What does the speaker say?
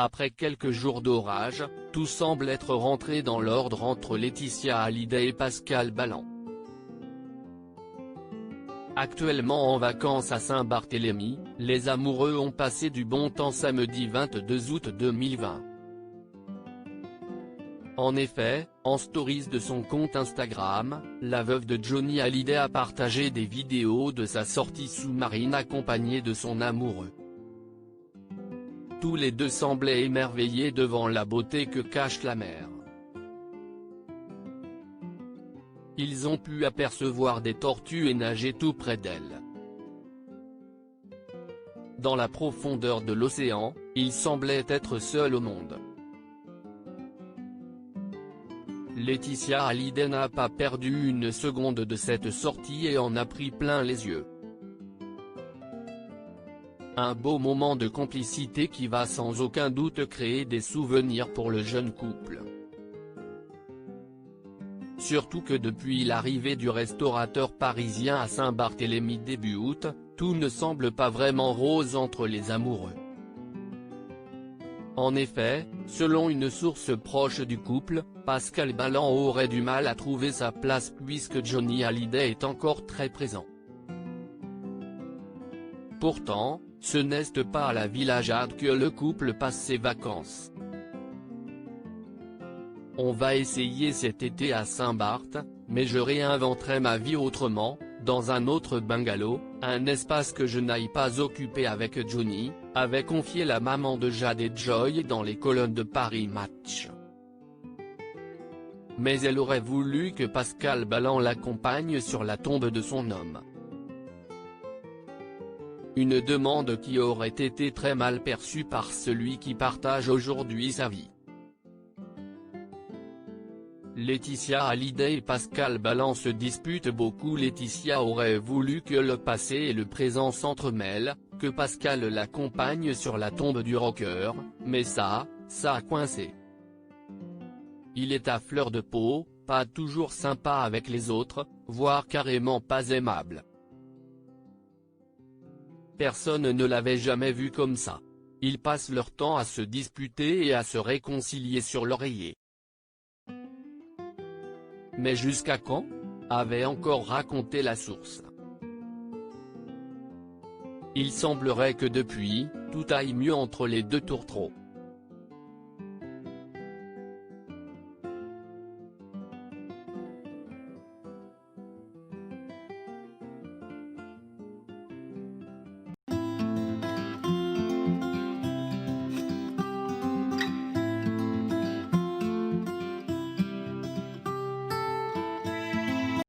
Après quelques jours d'orage, tout semble être rentré dans l'ordre entre Laetitia Hallyday et Pascal Ballan. Actuellement en vacances à Saint-Barthélemy, les amoureux ont passé du bon temps samedi 22 août 2020. En effet, en stories de son compte Instagram, la veuve de Johnny Hallyday a partagé des vidéos de sa sortie sous-marine accompagnée de son amoureux. Tous les deux semblaient émerveillés devant la beauté que cache la mer. Ils ont pu apercevoir des tortues et nager tout près d'elles. Dans la profondeur de l'océan, ils semblaient être seuls au monde. Laetitia Hallyday n'a pas perdu une seconde de cette sortie et en a pris plein les yeux. Un beau moment de complicité qui va sans aucun doute créer des souvenirs pour le jeune couple. Surtout que depuis l'arrivée du restaurateur parisien à Saint-Barthélemy début août, tout ne semble pas vraiment rose entre les amoureux. En effet, selon une source proche du couple, Pascal Ballan aurait du mal à trouver sa place puisque Johnny Hallyday est encore très présent. Pourtant, ce n'est pas à la Villa Jade que le couple passe ses vacances. On va essayer cet été à Saint-Barth, mais je réinventerai ma vie autrement, dans un autre bungalow, un espace que je n'aille pas occuper avec Johnny, avait confié la maman de Jade et Joy dans les colonnes de Paris Match. Mais elle aurait voulu que Pascal Ballan l'accompagne sur la tombe de son homme. Une demande qui aurait été très mal perçue par celui qui partage aujourd'hui sa vie. Laetitia Hallyday et Pascal Ballan se disputent beaucoup. Laetitia aurait voulu que le passé et le présent s'entremêlent, que Pascal l'accompagne sur la tombe du rocker, mais ça a coincé. Il est à fleur de peau, pas toujours sympa avec les autres, voire carrément pas aimable. Personne ne l'avait jamais vu comme ça. Ils passent leur temps à se disputer et à se réconcilier sur l'oreiller. Mais jusqu'à quand ? Avait encore raconté la source. Il semblerait que depuis, tout aille mieux entre les deux tourtereaux.